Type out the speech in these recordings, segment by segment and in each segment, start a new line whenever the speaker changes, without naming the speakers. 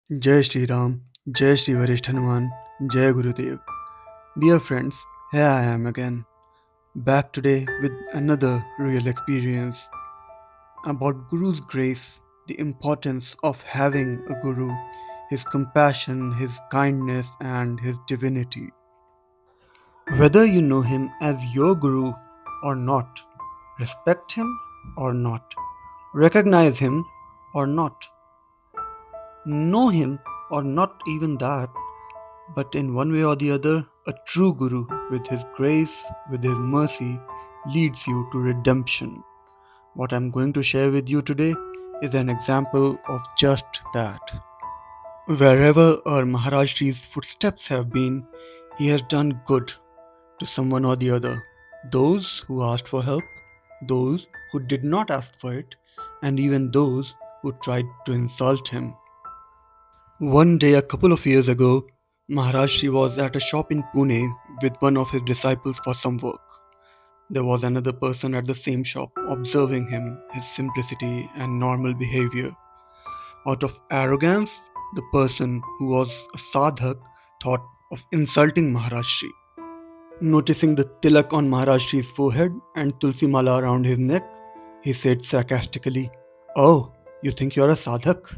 Jai Shri Ram, Jai Shri Varishth Hanuman, Jai Gurudev. Dear friends, here I am again, back today with another real experience about Guru's grace, the importance of having a Guru, his compassion, his kindness, and his divinity. Whether you know him as your Guru or not, respect him or not, recognize him or not, know him or not even that, but in one way or the other, a true Guru, with his grace, with his mercy, leads you to redemption. What I'm going to share with you today is an example of just that. Wherever our Maharaj Shri's footsteps have been, he has done good to someone or the other. Those who asked for help, those who did not ask for it, and even those who tried to insult him. One day, a couple of years ago, Maharaj Shri was at a shop in Pune with one of his disciples for some work. There was another person at the same shop observing him, his simplicity and normal behavior. Out of arrogance, the person who was a sadhak thought of insulting Maharaj Shri. Noticing the tilak on Maharaj Shri's forehead and tulsi mala around his neck, he said sarcastically, "Oh, you think you're a sadhak?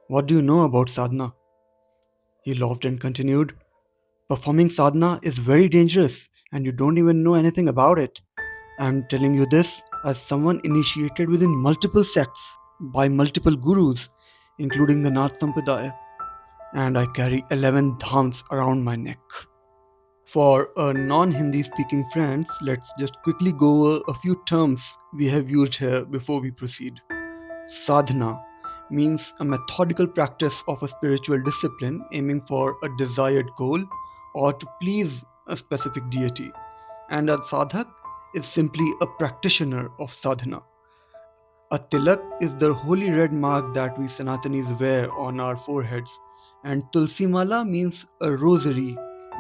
What do you know about sadhana?" He laughed and continued, "Performing sadhana is very dangerous and you don't even know anything about it. I'm telling you this as someone initiated within multiple sects by multiple gurus, including the Nath Sampradaya, and I carry 11 dhams around my neck." For our non Hindi speaking friends, let's just quickly go over a few terms we have used here before we proceed. Sadhana means a methodical practice of a spiritual discipline aiming for a desired goal or to please a specific deity. And a sadhak is simply a practitioner of sadhana. A tilak is the holy red mark that we Sanatanis wear on our foreheads, and tulsi mala means a rosary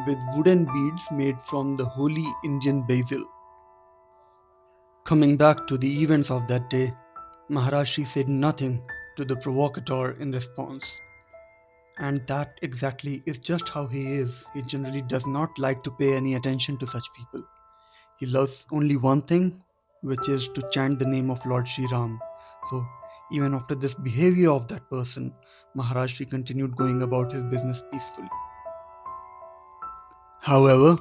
with wooden beads made from the holy Indian basil. Coming back to the events of that day, Maharashi said nothing to the provocateur in response. And that exactly is just how he is. He generally does not like to pay any attention to such people. He loves only one thing, which is to chant the name of Lord Sri Ram. So, even after this behavior of that person, Maharaj Shri continued going about his business peacefully. However,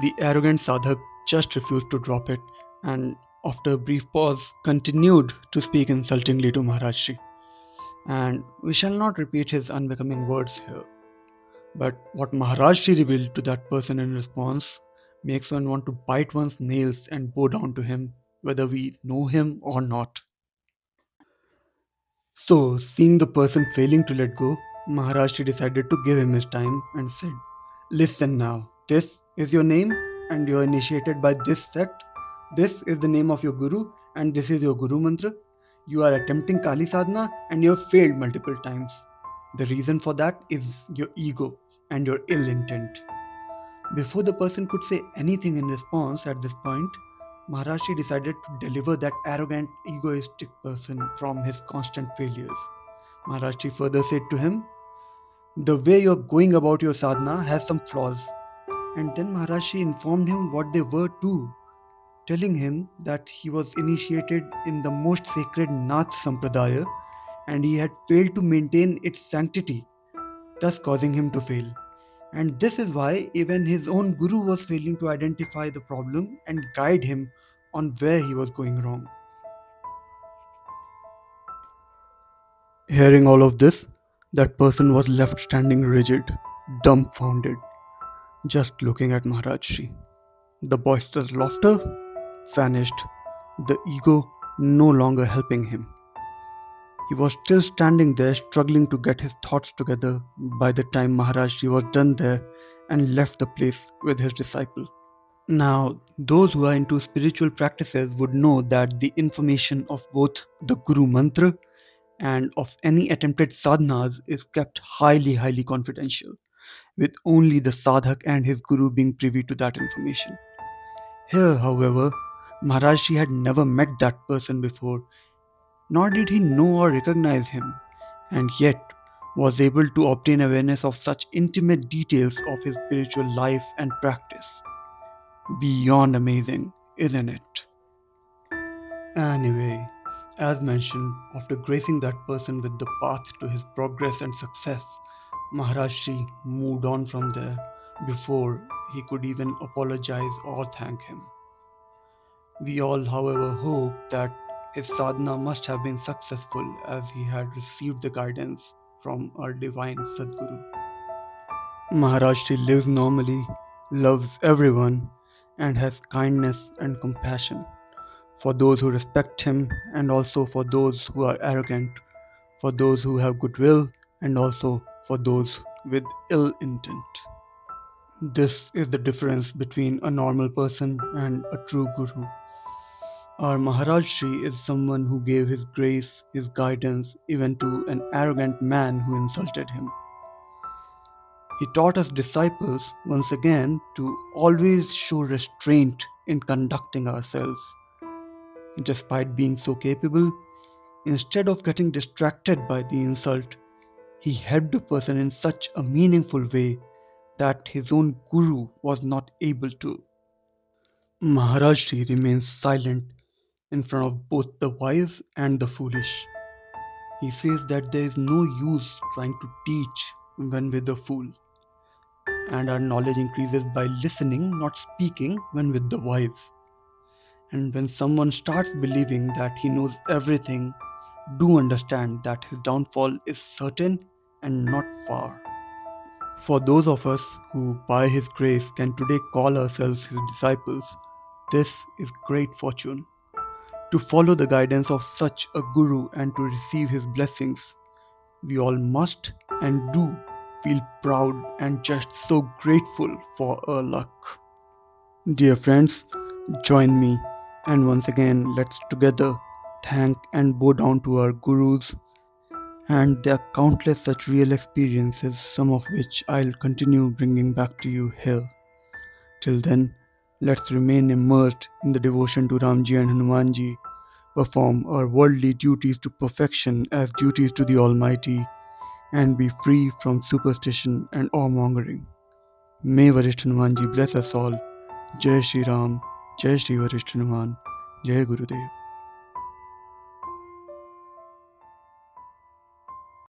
the arrogant sadhak just refused to drop it and, after a brief pause, continued to speak insultingly to Maharaj Shri. And we shall not repeat his unbecoming words here. But what Maharaj Shri revealed to that person in response makes one want to bite one's nails and bow down to him, whether we know him or not. So, seeing the person failing to let go, Maharaj Shri decided to give him his time and said, "Listen now, this is your name and you are initiated by this sect. This is the name of your Guru and this is your Guru Mantra. You are attempting Kali Sadhana and you have failed multiple times. The reason for that is your ego and your ill intent." Before the person could say anything in response at this point, Maharashi decided to deliver that arrogant, egoistic person from his constant failures. Maharashi further said to him, "The way you're going about your sadhana has some flaws." And then Maharashi informed him what they were too, telling him that he was initiated in the most sacred Nath Sampradaya and he had failed to maintain its sanctity, thus causing him to fail. And this is why even his own guru was failing to identify the problem and guide him on where he was going wrong. Hearing all of this, that person was left standing rigid, dumbfounded, just looking at Maharaj Shri. The boisterous laughter vanished, the ego no longer helping him. He was still standing there, struggling to get his thoughts together by the time Maharaj Shri was done there and left the place with his disciple. Now, those who are into spiritual practices would know that the information of both the Guru Mantra and of any attempted sadhanas is kept highly confidential, with only the sadhak and his Guru being privy to that information. Here, however, Maharaji had never met that person before, nor did he know or recognize him, and yet was able to obtain awareness of such intimate details of his spiritual life and practice. Beyond amazing, isn't it? Anyway, as mentioned, after gracing that person with the path to his progress and success, Maharaj Shri moved on from there before he could even apologize or thank him. We all, however, hope that his sadhana must have been successful as he had received the guidance from our divine Sadguru. Maharaj Shri lives normally, loves everyone, and has kindness and compassion for those who respect him and also for those who are arrogant, for those who have goodwill and also for those with ill intent. This is the difference between a normal person and a true guru. Our Maharaj Shri is someone who gave his grace, his guidance, even to an arrogant man who insulted him. He taught us disciples once again to always show restraint in conducting ourselves. Despite being so capable, instead of getting distracted by the insult, he helped the person in such a meaningful way that his own guru was not able to. Maharaj Shri remains silent in front of both the wise and the foolish. He says that there is no use trying to teach when with the fool, and our knowledge increases by listening, not speaking, when with the wise. And when someone starts believing that he knows everything, do understand that his downfall is certain and not far. For those of us who, by his grace, can today call ourselves his disciples, this is great fortune. To follow the guidance of such a guru and to receive his blessings, we all must and do feel proud and just so grateful for our luck. Dear friends, join me and once again let's together thank and bow down to our gurus, and there are countless such real experiences, some of which I'll continue bringing back to you here. Till then, let's remain immersed in the devotion to Ramji and Hanumanji, perform our worldly duties to perfection as duties to the Almighty, and be free from superstition and awe-mongering. May Varishth Hanumanji bless us all. Jai Shri Ram, Jai Shri Varishth Hanuman, Jai Gurudev.